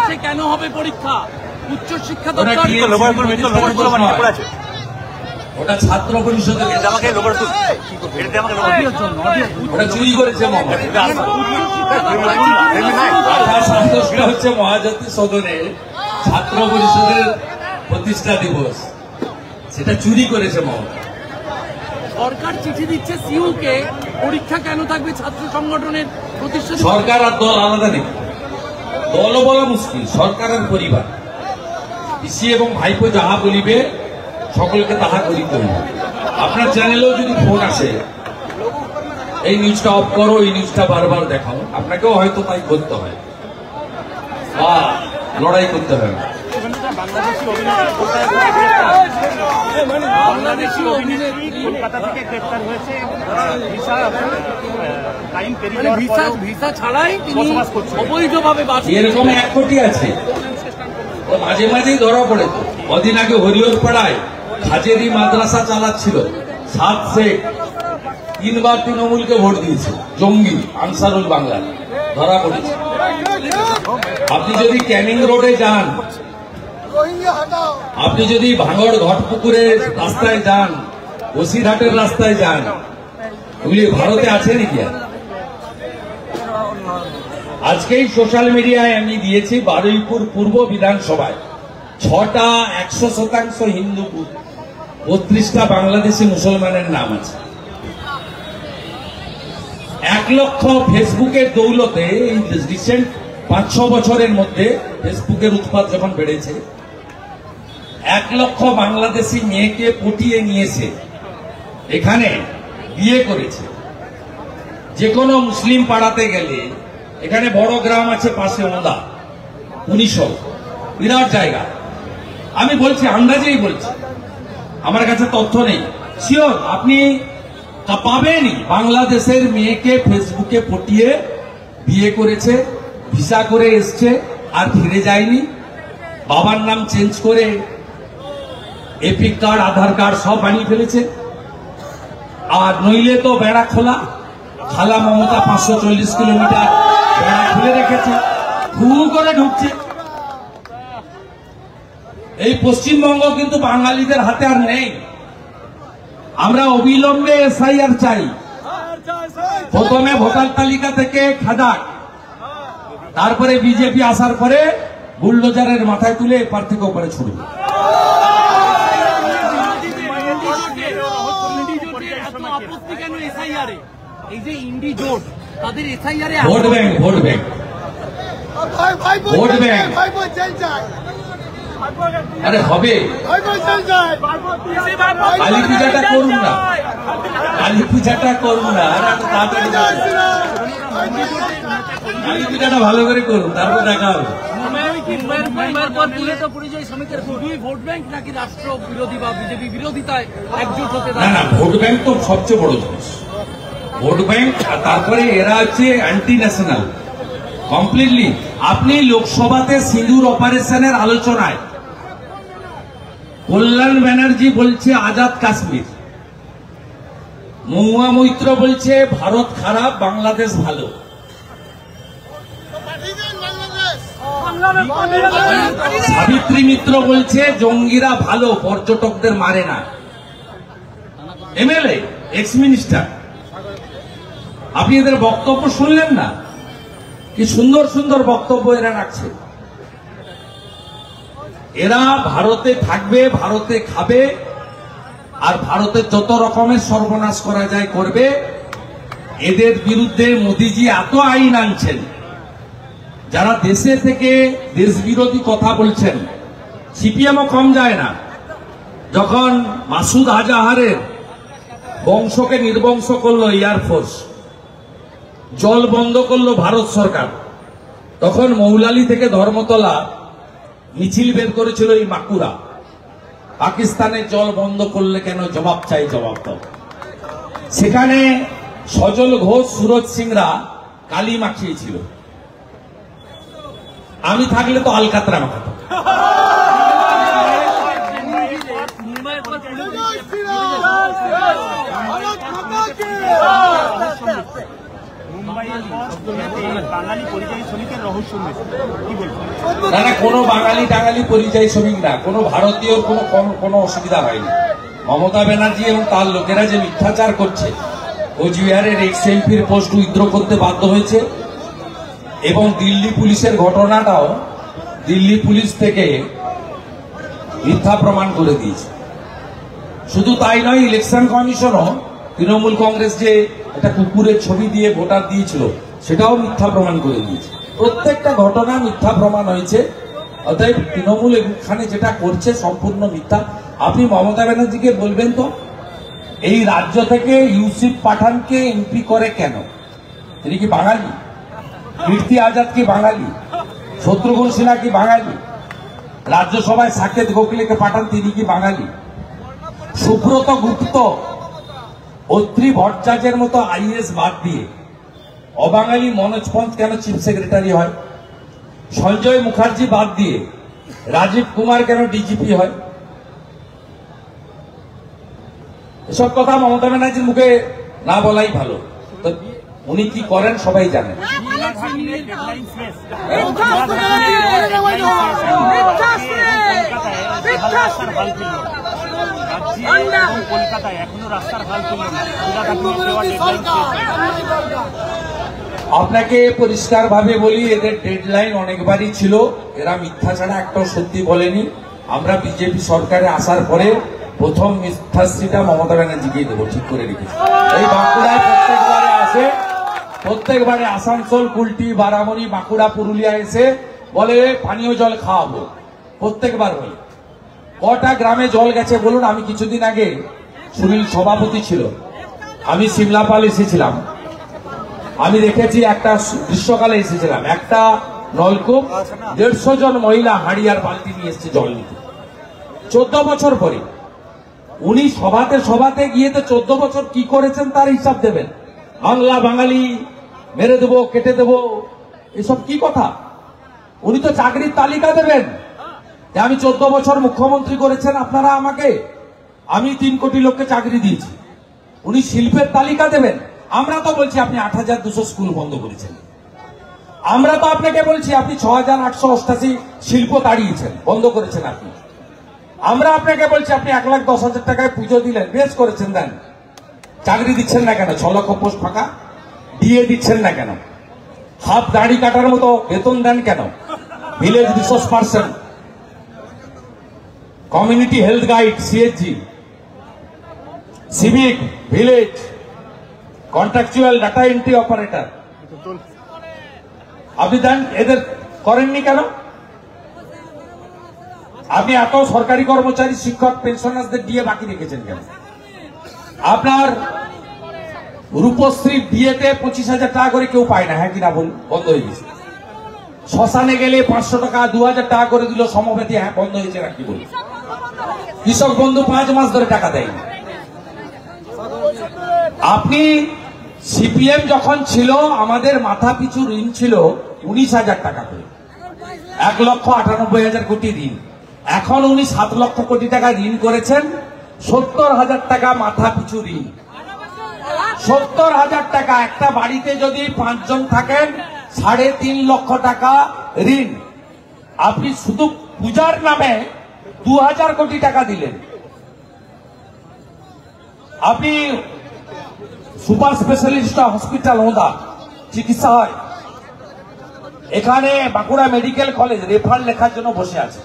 মাসে কেন হবে পরীক্ষা? উচ্চশিক্ষা দপ্তর ওটা ছাত্র পরিষদের ওটা চুরি করেছে হচ্ছে মহাজাতি সদনে ছাত্র পরিষদের প্রতিষ্ঠা দিবস, সেটা চুরি করেছে মমতা। সরকার চিঠি দিচ্ছে সিইউকে, পরীক্ষা কেন থাকবে ছাত্র সংগঠনের প্রতিষ্ঠা? সরকার আর দল আলাদা নেই, দলও বলা মুশকিল, সরকার আর পরিবার। পিসি এবং ভাইপো যাহা বলিবে সকলকে তাহা করিতে হইবে। আপনার চ্যানেলেও যদি ফোন আসে এই নিউজটা অফ করো, এই নিউজটা বারবার দেখাও, আপনাকেও হয়তো তাই করতে হয় বা লড়াই করতে হয়। বাংলাদেশি অভিনেত্রী কলকাতা থেকে গ্রেফতার হয়েছে, ভিসা ছাড়াই অবৈধভাবে এরকম 1 কোটি আছে, মাঝে মাঝেই ধরা পড়ে। তো কদিন আগে হরিহরপাড়ায় হাজেরি মাদ্রাসা চালাচ্ছিল 7 শেখ, 3 বার তৃণমূলকে ভোট দিয়েছে, জঙ্গি আনসারুল বাংলা, ধরা পড়েছে। আপনি যদি ক্যানিং রোডে যান, আপনি যদি ভাঙড় ঘটপুকুরের রাস্তায় যান, বসিরহাটের রাস্তায় যান, ওগুলি ভারতে আছে নাকি? আজকেই সোশ্যাল মিডিয়ায় আমি দিয়েছি বারুইপুর পূর্ব বিধানসভায় 6টা 100% হিন্দু বুথ, 32টা বাংলাদেশি মুসলমানের নাম আছে। 1 লক্ষ ফেসবুকের দৌলতে এই রিসেন্ট 5-6 বছরের মধ্যে ফেসবুকের উৎপাত যখন বেড়েছে, 1 লক্ষ বাংলাদেশি মেয়েকে পটিয়ে নিয়েছে, এখানে বিয়ে করেছে। যে কোনো মুসলিম পাড়াতে গেলে, এখানে বড় গ্রাম আছে পাশে ওদা 1900, বিরাট জায়গা। আমি বলছি, আন্দাজেই বলছি, আমার কাছে তথ্য নেই, শিওর আপনি পাবেনই, বাংলাদেশের মেয়েকে ফেসবুকে পটিয়ে বিয়ে করেছে, ভিসা করে এসছে, আর ফিরে যায়নি। বাবার নাম চেঞ্জ করে এপিক কার্ড, আধার কার্ড সব বানিয়ে ফেলেছে। আর নইলে তো বেড়া খোলা, খালা মমতা 540 কিলোমিটার বেড়া খুলে রেখেছে, হু করে ঢুকছে। এই পশ্চিমবঙ্গ কিন্তু বাঙালিদের হাতে আর নেই। আমরা অবিলম্বে এসআইআর চাই। প্রথমে ভোটার তালিকা থেকে খাদাক, তারপরে বিজেপি আসার পরে বুলডোজারের মাথায় তুলে এপার থেকে ওপারে ছুড়বে। Vote bank, vote bank, vote bank. আরে হবে, কালী পূজাটা করুন না, কালী পূজাটা করুন না, কালী পূজাটা ভালো করে করুন, তারপর দেখা হবে। ভোট ব্যাংক নাকি রাষ্ট্র বিরোধী বা বিজেপি বিরোধিতায় একজোট হতে? না না, ভোট ব্যাংক তো সবচেয়ে বড় জিনিস, ভোট ব্যাংক। তারপরে এরা হচ্ছে অ্যান্টি ন্যাশনাল কমপ্লিটলি। আপনি লোকসভাতে সিঁদুর অপারেশনের আলোচনায় কল্যাণ ব্যানার্জি বলছে আজাদ কাশ্মীর, মহুয়া মৈত্র বলছে ভারত খারাপ, বাংলাদেশ ভালো। সাবিত্রী মিত্র বলছে জঙ্গিরা ভালো, পর্যটকদের মারে না। এমএলএ, এক্স মিনিস্টার, আপনি এদের বক্তব্য শুনলেন না? কি সুন্দর সুন্দর বক্তব্য এরা রাখছে। এরা ভারতে থাকবে, ভারতে খাবে, আর ভারতের যত রকমের সর্বনাশ করা যায় করবে। এদের বিরুদ্ধে মোদিজি এত আইন আনছেন, যারা দেশে থেকে দেশ বিরোধী কথা বলছেন, সিপিএমও কম যায় না। যখন মাসুদ আজাহারের বংশকে নির্বংশ করলো এয়ারফোর্স, জল বন্ধ করলো ভারত সরকার, তখন মৌলালি থেকে ধর্মতলা মিছিল বের করেছিল এই মাকুরা, পাকিস্তানের জল বন্ধ করলে কেন, জবাব চাই, জবাব দাও। সেখানে সজল ঘোষ, সুরজ সিংরা কালি মাখিয়েছিল, আমি থাকলে তো আলকাতরা মাখাতো। বাঙালি পরিযায়ী শ্রমিকের রহস্য কি বলবেন? না, কোনো বাঙালি টাঙালি পরিযায়ী শ্রমিক না, কোনো ভারতীয় কোনো অসুবিধা হয়নি। মমতা ব্যানার্জি এবং তার লোকেরা যে মিথ্যাচার করছে, কোচবিহারের এক্স এমপির পোস্ট উইথড্র করতে বাধ্য হয়েছে এবং দিল্লি পুলিশের ঘটনাটাও দিল্লি পুলিশ থেকে মিথ্যা প্রমাণ করে দিয়েছে। শুধু তাই নয়, ইলেকশন কমিশনও তৃণমূল কংগ্রেস যে একটা কুকুরের ছবি দিয়ে ভোটার দিয়েছিল সেটাও মিথ্যা প্রমাণ করে দিয়েছে। প্রত্যেকটা ঘটনা মিথ্যা প্রমাণ হয়েছে। অতএব তৃণমূল এখানে যেটা করছে সম্পূর্ণ মিথ্যা। আপনি মমতা ব্যানার্জিকে বলবেন তো, এই রাজ্য থেকে ইউসুফ পাঠানকে এমপি করে কেন? তিনি কি বাঙালি? কীর্তি আজাদ কি বাঙালি? শত্রুঘ্ন সিনহা কি বাঙালি? রাজ্যসভায় সাকেত গোখলেকে পাঠান, তিনি কি বাঙালি? সুব্রত গুপ্ত, অত্রি ভট্টাচার্যের মতো আইএস বাদ দিয়ে অবাঙালি মনোজ পন্থ কেন চিফ সেক্রেটারি হয়? সঞ্জয় মুখার্জি বাদ দিয়ে রাজীব কুমার কেন ডিজিপি হয়? এসব কথা মমতা ব্যানার্জির মুখে না বলাই ভালো। তো উনি কি করেন সবাই জানেন। কলকাতায় এখনো রাস্তার হাল আপনাকে পরিষ্কার ভাবে বলি, এদের ডেডলাইন অনেকবারই ছিল। এরা মিথ্যা ছাড়া একটাও সত্যি বলেনি। আমরা বিজেপি সরকারে আসার পরে প্রথম মিথ্যাশ্রীটা মমতা ব্যানার্জিকেই দেবো, ঠিক করে রেখেছি। এই বাঁকুড়ায় প্রত্যেকবারে আসে, প্রত্যেকবারে আসানসোল, কুলটি, বারামণি, বাঁকুড়া, পুরুলিয়া এসে বলে পানীয় জল খাওয়াবো, প্রত্যেকবার বলে। কটা গ্রামে জল গেছে বলুন? আমি কিছুদিন আগে, সুনীল সভাপতি ছিল, আমি সিমলাপাল এসেছিলাম, আমি দেখেছি একটা গ্রীষ্মকালে এসেছিলাম, একটা নলকূপ 150 জন মহিলা হাঁড়ি আর বালতি নিয়ে এসছে জল নিতে। 14 বছর পরে উনি সভাতে গিয়ে তো 14 বছর কি করেছেন তার হিসাব দেবেন। বাংলা বাঙালি মেরে দেবো, কেটে দেবো, এসব কি কথা? উনি তো চাকরির তালিকা দেবেন যে আমি 14 বছর মুখ্যমন্ত্রী করেছেন আপনারা আমাকে, আমি 3 কোটি লোককে চাকরি দিয়েছি। উনি শিল্পের তালিকা দেবেন। আমরা তো বলছি আপনি 8200 স্কুল বন্ধ করেছেন। আমরা তো আপনাকে বলছি আপনি 6888 শিল্প তাড়িয়েছেন, বন্ধ করেছেন আপনি। আমরা আপনাকে বলছি আপনি 1,10,000 টাকায় পুজো দিলেন, বেশ করেছেন, দেন। চাকরি দিচ্ছেন না কেন? 6 লক্ষ পোস্ট ফাঁকা। দিয়ে দিচ্ছেন না কেন? হাফ দাড়ি কাটার মতো বেতন দেন কেন? Village resource person, community health guide, CHG, civic, village, contractual data entry operator, আপনি দেন, এদের করেননি কেন? আপনি এত সরকারি কর্মচারী, শিক্ষক, পেনশনারদের দিয়ে বাকি রেখেছেন কেন? আপনার রূপশ্রী বিয়েতে 25,000 টাকা করে কেউ পায় না, হ্যাঁ কিনা বলুন? বন্ধ হয়ে গেছে। শ্মশানে গেলে 500 টাকা, 2000 টাকা করে দিল সমবেতি, হ্যাঁ বন্ধ হয়েছে নাকি বলুন? কৃষক বন্ধু 5 মাস ধরে টাকা দেয়নি। আপনি সিপিএম যখন ছিল আমাদের মাথা পিছু ঋণ ছিল 19,000 টাকা করে, 1,98,000 কোটি ঋণ। এখন উনি 7 লক্ষ কোটি টাকা ঋণ করেছেন, 70,000 টাকা মাথা পিছু ঋণ। 70,000 টাকা। একটা বাড়িতে যদি 5 জন থাকেন 3.5 লক্ষ টাকা ঋণ। আপনি শুধু পূজার নামে 2,000 কোটি টাকা দিলেন। আপনি সুপার স্পেশালিস্ট হসপিটাল হোদা চিকিৎসা হয়, এখানে বাঁকুড়া মেডিকেল কলেজ রেফার লেখার জন্য বসে আছে।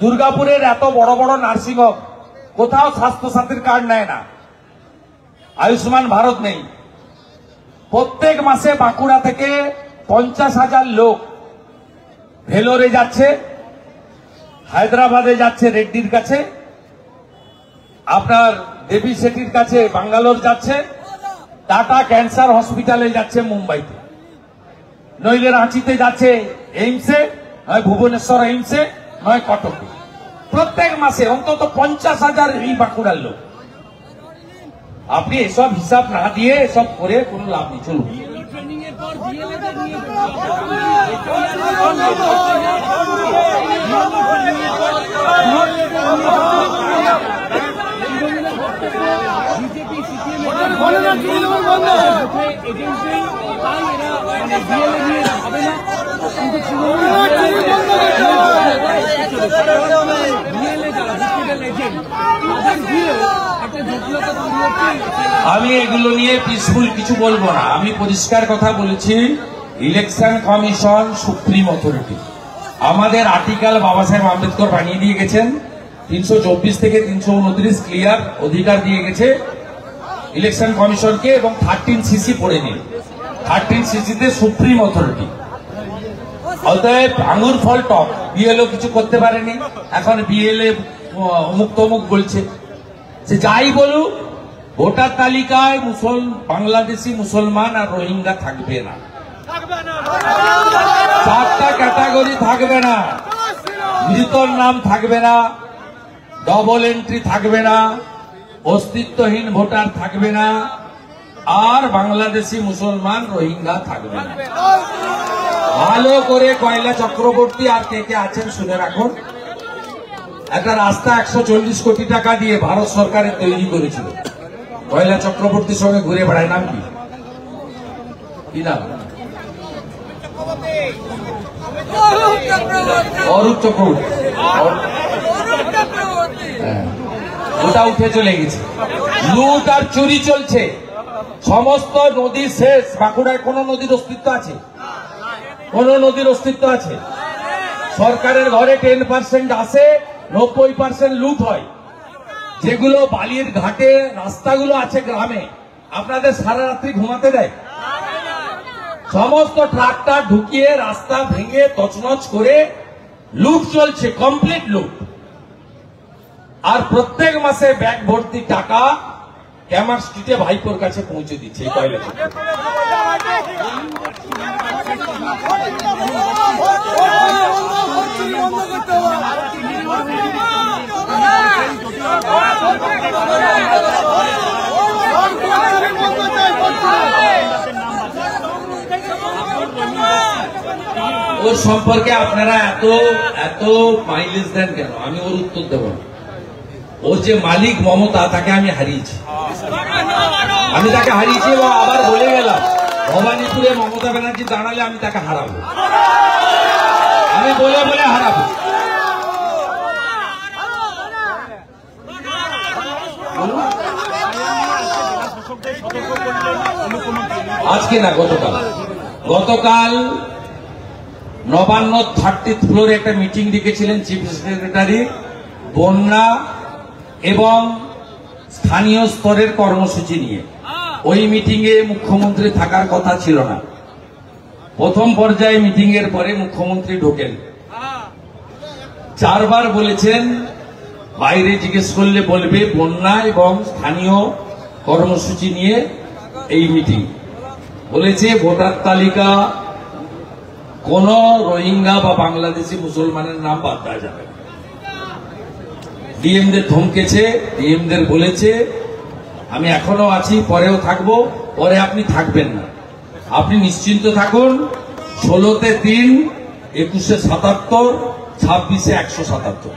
দুর্গাপুরের এত বড় বড় নার্সিং হোম, কোথাও স্বাস্থ্যসাথীর কার্ড নেয় না, আয়ুষ্মান ভারত নেই। প্রত্যেক মাসে বাঁকুড়া থেকে 50,000 লোক ভেলোরে যাচ্ছে, হায়দ্রাবাদে যাচ্ছে রেড্ডির কাছে, আপনার দেবী শেঠির কাছে বাঙ্গালোর যাচ্ছে, টাটা ক্যান্সার হসপিটালে যাচ্ছে মুম্বাইতে, নইলে রাঁচিতে যাচ্ছে এইমসে, নয় ভুবনেশ্বর এইমসে, নয় কটকে। প্রত্যেক মাসে অন্তত 50,000 এই বাঁকুড়ার লোক। আপনি এসব হিসাব না দিয়ে এসব করে কোনো লাভ নেই। চলুন। বিজেপি এজেন্টই তাই এরা মানে বিএলএ নিয়ে হবে না, কিন্তু বিএলএ যারা হসপিটাল এজেন্ট তাদের দিয়েও একটা জটিলতা তৈরি হচ্ছে। আমি এগুলো নিয়ে পিসফুল কিছু বলবো না। আমি পরিষ্কার কথা বলেছি, ইলেকশন কমিশন সুপ্রিম অথরিটি। আমাদের আর্টিকেল বাবা সাহেব আম্বেদকর বানিয়ে দিয়ে গেছেন, 324 থেকে 329 ক্লিয়ার অধিকার দিয়ে গেছে ইলেকশন কমিশনকে, এবং 13cc পড়ে নিন। 13cc-তে সুপ্রিম অথরিটি। অতএব আঙুর ফল টক, বিএলও কিছু করতে পারেনি। এখন বিএলএ অমুক তমুক বলছে, সে যাই বলুক, ভোটার তালিকায় বাংলাদেশি মুসলমান আর রোহিঙ্গা থাকবে না। 4টা ক্যাটাগরি থাকবে না। মৃতর নাম থাকবে না, ডবল এন্ট্রি থাকবে না, অস্তিত্বহীন ভোটার থাকবে না, আর বাংলাদেশি মুসলমান রোহিঙ্গা থাকবে না। ভালো করে কয়লা চক্রবর্তী আর কে কে আছেন শুনে রাখুন। একটা রাস্তা 140 কোটি টাকা দিয়ে ভারত সরকারের তৈরি করেছিল। কয়লা চক্রবর্তীর সঙ্গে ঘুরে বেড়ায়, নাম কি নাম? অরূপ চক্রবর্তী। ওটা উঠে চলে গেছে। লুট আর চুরি চলছে, সমস্ত নদী শেষ। বাঁকুড়ায় কোন নদীর অস্তিত্ব আছে? কোন নদীর অস্তিত্ব আছে? সরকারের ঘরে 10% আসে, 90% লুট হয়। যেগুলো বালির ঘাটে রাস্তাগুলো আছে গ্রামে, আপনাদের সারা রাত্রি ঘুমাতে দেয়? সমস্ত ট্রাক্টর ঢুকিয়ে রাস্তা ভেঙে তছনছ করে লুট চলছে, কমপ্লিট লুট। আর প্রত্যেক মাসে ব্যাগ ভর্তি টাকা ক্যামার স্ট্রিটে ভাইপোর কাছে পৌঁছে দিচ্ছে এই কয়লা। ওর সম্পর্কে আপনারা এত এত মাইলেজ দেন কেন? আমি ওর উত্তর দেব না। ওর যে মালিক মমতা, তাকে আমি হারিয়েছি। আমি তাকে হারিয়েছি এবং আবার বলে গেলাম, ভবানীপুরে মমতা ব্যানার্জি দাঁড়ালে আমি তাকে হারাবো। আমি বলে বলে হারাবো। আজকে না, গতকাল নবান্ন 30th ফ্লোরে একটা মিটিং ডেকেছিলেন চিফ সেক্রেটারি। বন্যা এবং স্থানীয় স্তরের কর্মসূচি নিয়ে ওই মিটিং এ মুখ্যমন্ত্রী থাকার কথা ছিল না। প্রথম পর্যায়ে মিটিং এর পরে মুখ্যমন্ত্রী ঢোকেন। 4 বার বলেছেন, বাইরে জিজ্ঞেস করলে বলবে বন্যা এবং স্থানীয় কর্মসূচি নিয়ে এই মিটিং। বলেছে ভোটার তালিকা কোন রোহিঙ্গা বা বাংলাদেশি মুসলমানের নাম বাদ দেওয়া যাবে না। ডিএমদের ধমকেছে, ডিএমদের বলেছে আমি এখনো আছি, পরেও থাকবো, পরে আপনি থাকবেন না, আপনি নিশ্চিন্ত থাকুন। 16-তে 3, 21-এ 77, 26-এ 177।